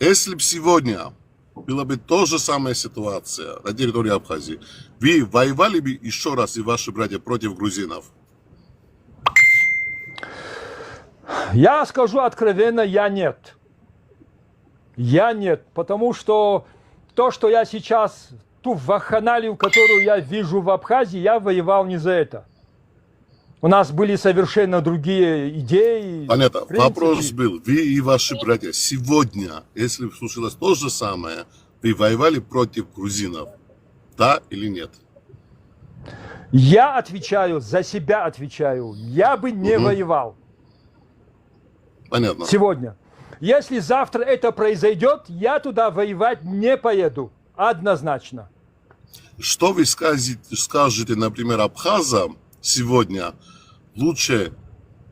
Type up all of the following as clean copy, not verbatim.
Если бы сегодня была бы та же самая ситуация на территории Абхазии, вы воевали бы еще раз и ваши братья против грузинов? Я скажу откровенно, я нет. Я нет, потому что то, что я сейчас, ту вакханалию, которую я вижу в Абхазии, я воевал не за это. У нас были совершенно другие идеи. Понятно. принципы. Вопрос был, вы и ваши братья сегодня, если случилось то же самое, вы воевали против грузинов, да или нет? Я отвечаю, за себя отвечаю. Я бы не воевал Понятно. сегодня. Если завтра это произойдет, я туда воевать не поеду. Однозначно. Что вы скажете, например, абхазам сегодня, лучше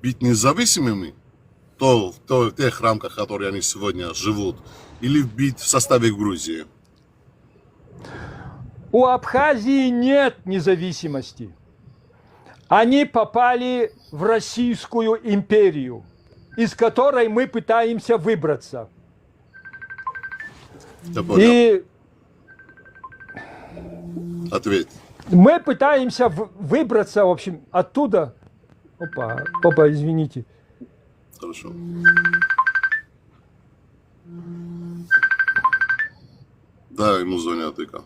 быть независимыми в тех рамках, в которых они сегодня живут, или быть в составе Грузии? У Абхазии нет независимости. Они попали в Российскую империю, из которой мы пытаемся выбраться. Я понял. И Ответь. мы пытаемся выбраться, в общем, оттуда. Опа, извините. Хорошо. Да, ему звонят, Ика.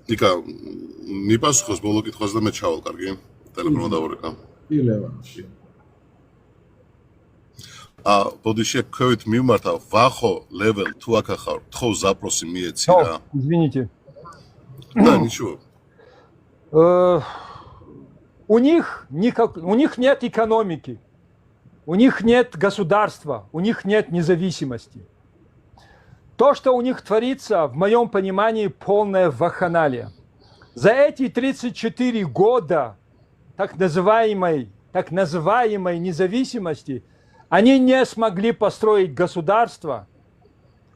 Ика, не пасухос, боло კითხვას და მე ჩავალ, კარგი? ტელეფონმა დავურეკა. ბოდიში ქვევით მივმართავ, ვახო level თუ აქ ახარ, თხოვ запроси მიეცი რა. Извините. Да, ничего. У них нет экономики, у них нет государства, у них нет независимости. То, что у них творится, в моем понимании, полная вакханалия. За эти 34 года так называемой независимости они не смогли построить государство.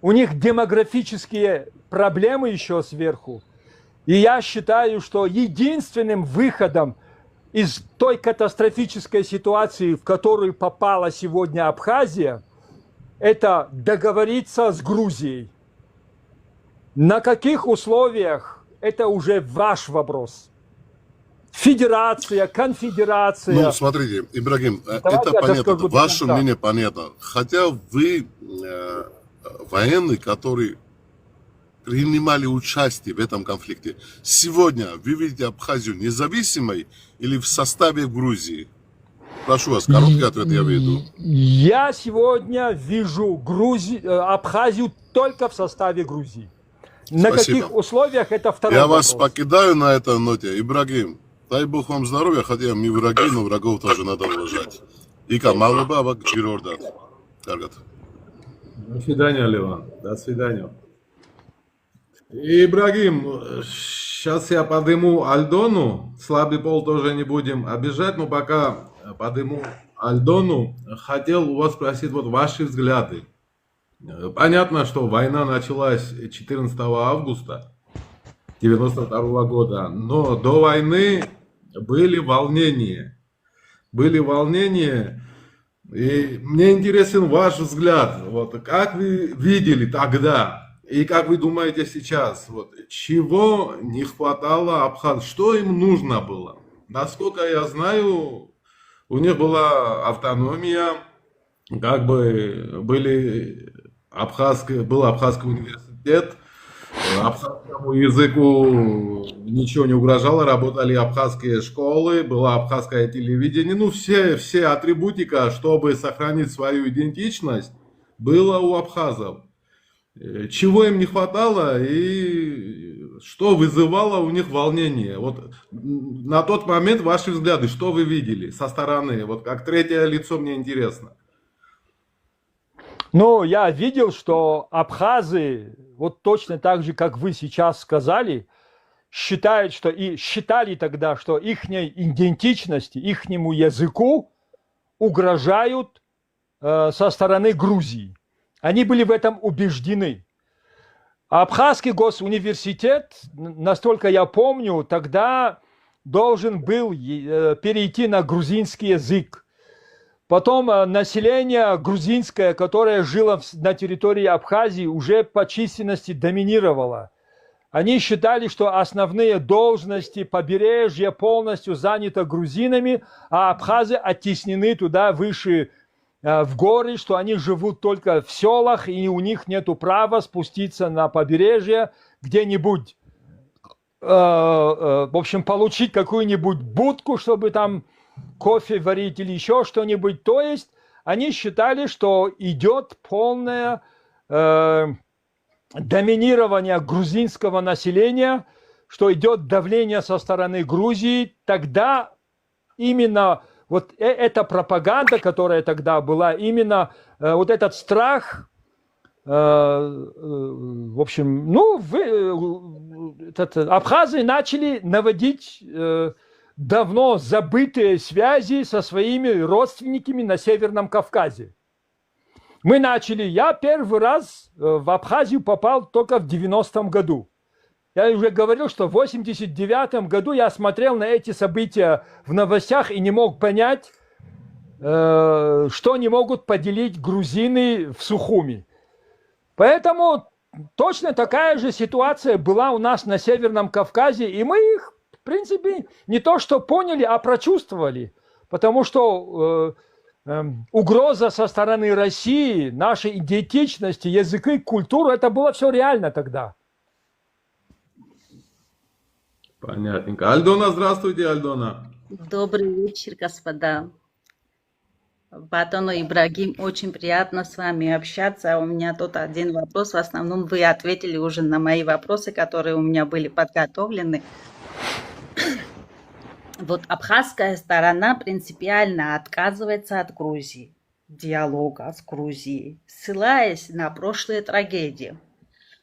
У них демографические проблемы еще сверху. И я считаю, что единственным выходом из той катастрофической ситуации, в которую попала сегодня Абхазия, это договориться с Грузией. На каких условиях, это уже ваш вопрос. Федерация, конфедерация. Ну, смотрите, Ибрагим, это понятно, ваше мнение понятно. Хотя вы военный, который принимали участие в этом конфликте. Сегодня вы видите Абхазию независимой или в составе Грузии? Прошу вас, короткий ответ я веду. Я сегодня вижу Абхазию только в составе Грузии. На каких условиях, это второй вопрос. Я вас покидаю на этой ноте. Ибрагим, дай Бог вам здоровья, хотя мы враги, но врагов тоже надо уважать. Ика, малыба, вак, чирордат. Каргат. До свидания, Леван. До свидания. Ибрагим, сейчас я подыму Альдону. Слабый пол тоже не будем обижать, но пока подыму Альдону, хотел у вас спросить вот ваши взгляды. Понятно, что война началась 14 августа 1992 года, но до войны были волнения. И мне интересен ваш взгляд. Вот, как вы видели тогда и как вы думаете сейчас, вот, чего не хватало абхазам, что им нужно было? Насколько я знаю, у них была автономия, как бы был Абхазский университет, абхазскому языку ничего не угрожало, работали абхазские школы, было абхазское телевидение, ну все атрибутика, чтобы сохранить свою идентичность, было у абхазов. Чего им не хватало и что вызывало у них волнение? Вот на тот момент ваши взгляды, что вы видели со стороны? Вот как третье лицо мне интересно. Ну, я видел, что абхазы, вот точно так же, как вы сейчас сказали, считают, что и считали тогда, что их идентичности, ихнему языку угрожают со стороны Грузии. Они были в этом убеждены. Абхазский госуниверситет, настолько я помню, тогда должен был перейти на грузинский язык. Потом население грузинское, которое жило на территории Абхазии, уже по численности доминировало. Они считали, что основные должности побережья полностью заняты грузинами, а абхазы оттеснены туда выше в горы, что они живут только в селах, и у них нет права спуститься на побережье где-нибудь, в общем, получить какую-нибудь будку, чтобы там кофе варить или еще что-нибудь. То есть они считали, что идет полное доминирование грузинского населения, что идет давление со стороны Грузии. Тогда именно вот эта пропаганда, которая тогда была, именно вот этот страх, в общем, ну, абхазы начали наводить давно забытые связи со своими родственниками на Северном Кавказе. Я первый раз в Абхазию попал только в 90-м году. Я уже говорил, что в 89-м году я смотрел на эти события в новостях и не мог понять, что не могут поделить грузины в Сухуми. Поэтому точно такая же ситуация была у нас на Северном Кавказе, и мы их, в принципе, не то что поняли, а прочувствовали. Потому что угроза со стороны России, нашей идентичности, языка, культуры, это было все реально тогда. Понятненько. Альдона, здравствуйте, Альдона. Добрый вечер, господа. Батону Ибрагим, очень приятно с вами общаться. У меня тут один вопрос. В основном вы ответили уже на мои вопросы, которые у меня были подготовлены. Вот абхазская сторона принципиально отказывается от Грузии, диалога с Грузией, ссылаясь на прошлые трагедии.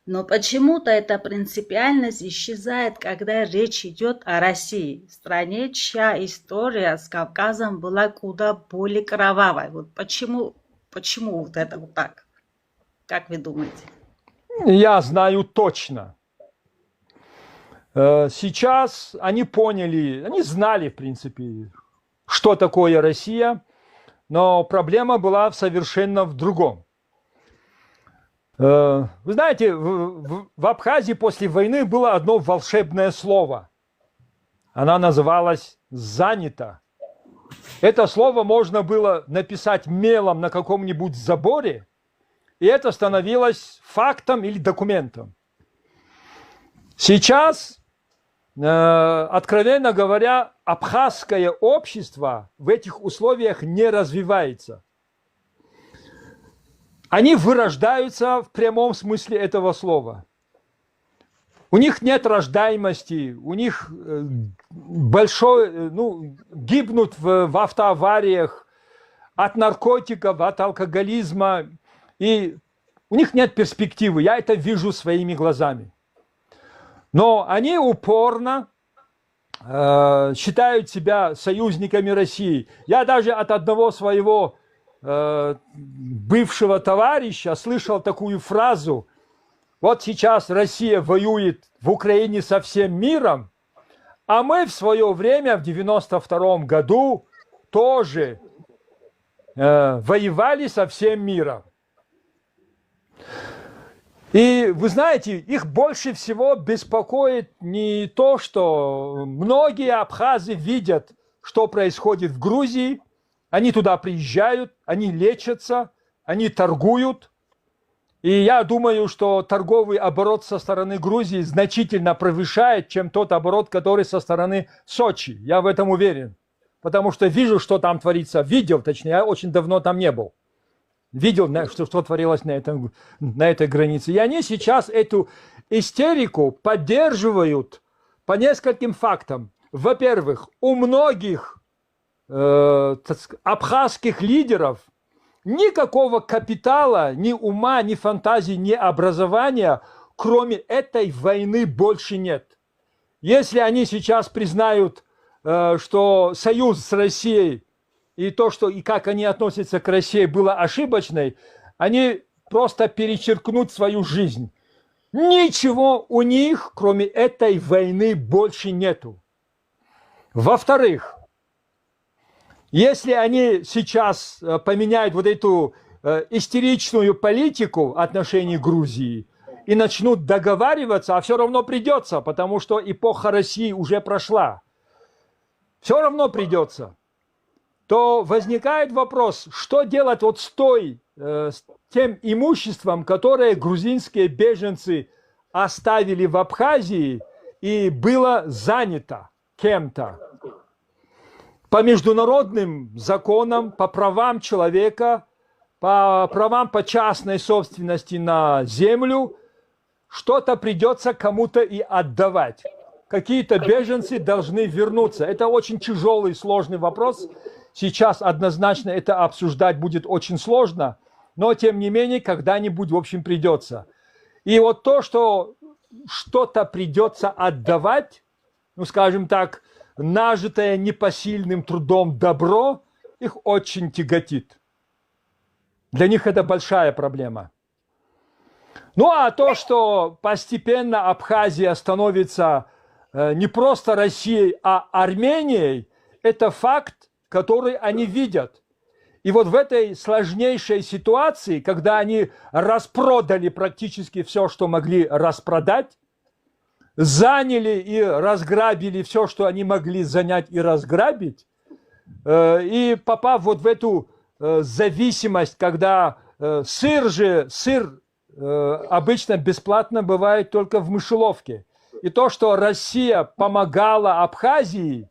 Но почему-то эта принципиальность исчезает, когда речь идет о России, стране, чья история с Кавказом была куда более кровавой. Вот почему вот это вот так? Как вы думаете? Я знаю точно. Сейчас они поняли, они знали, в принципе, что такое Россия, но проблема была совершенно в другом. Вы знаете, в Абхазии после войны было одно волшебное слово. Оно называлось «занято». Это слово можно было написать мелом на каком-нибудь заборе, и это становилось фактом или документом. Сейчас, откровенно говоря, абхазское общество в этих условиях не развивается. Они вырождаются в прямом смысле этого слова. У них нет рождаемости, у них гибнут в автоавариях от наркотиков, от алкоголизма, и у них нет перспективы. Я это вижу своими глазами. Но они упорно считают себя союзниками России. Я даже от одного своего бывшего товарища слышал такую фразу: вот сейчас Россия воюет в Украине со всем миром, а мы в свое время, в 92-м году, тоже воевали со всем миром. И вы знаете, их больше всего беспокоит не то, что многие абхазы видят, что происходит в Грузии. Они туда приезжают, они лечатся, они торгуют. И я думаю, что торговый оборот со стороны Грузии значительно превышает, чем тот оборот, который со стороны Сочи. Я в этом уверен. Потому что вижу, что там творится. Видел, точнее, я очень давно там не был. Видел, что творилось на этой границе. И они сейчас эту истерику поддерживают по нескольким фактам. Во-первых, у многих абхазских лидеров никакого капитала, ни ума, ни фантазии, ни образования, кроме этой войны, больше нет. Если они сейчас признают, что союз с Россией и то, что и как они относятся к России, было ошибочной, они просто перечеркнут свою жизнь. Ничего у них, кроме этой войны, больше нету. Во-вторых, Если они сейчас поменяют вот эту истеричную политику в отношении Грузии и начнут договариваться, а все равно придется, потому что эпоха России уже прошла, все равно придется, то возникает вопрос, что делать вот с тем имуществом, которое грузинские беженцы оставили в Абхазии и было занято кем-то. По международным законам, по правам человека, по правам по частной собственности на землю, что-то придется кому-то и отдавать. Какие-то беженцы должны вернуться. Это очень тяжелый, сложный вопрос. Сейчас однозначно это обсуждать будет очень сложно, но тем не менее когда-нибудь, в общем, придется. И вот то, что что-то придется отдавать, ну, скажем так, нажитое непосильным трудом добро, их очень тяготит. Для них это большая проблема. Ну, а то, что постепенно Абхазия становится не просто Россией, а Арменией, это факт, который они видят. И вот в этой сложнейшей ситуации, когда они распродали практически все, что могли распродать, заняли и разграбили все, что они могли занять и разграбить, и попав вот в эту зависимость, когда сыр обычно бесплатно бывает только в мышеловке. И то, что Россия помогала Абхазии,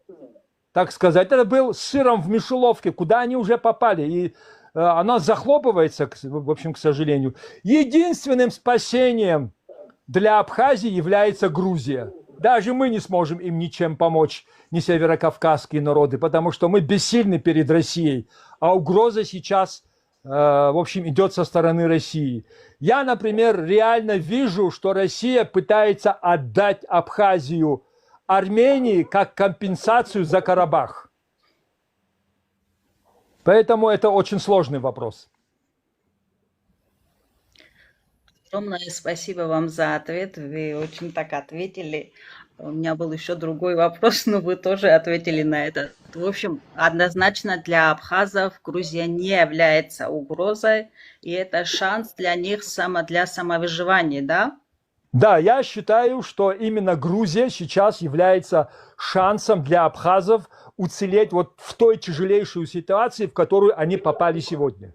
так сказать, это был сыром в мышеловке, куда они уже попали. И она захлопывается, в общем, к сожалению. Единственным спасением для Абхазии является Грузия. Даже мы не сможем им ничем помочь, ни северокавказские народы, потому что мы бессильны перед Россией. А угроза сейчас, в общем, идет со стороны России. Я, например, реально вижу, что Россия пытается отдать Абхазию Армении как компенсацию за Карабах. Поэтому это очень сложный вопрос. Огромное спасибо вам за ответ. Вы очень так ответили. У меня был еще другой вопрос, но вы тоже ответили на это. В общем, однозначно для абхазов Грузия не является угрозой, и это шанс для них для самовыживания, да? Да, я считаю, что именно Грузия сейчас является шансом для абхазов уцелеть вот в той тяжелейшей ситуации, в которую они попали сегодня.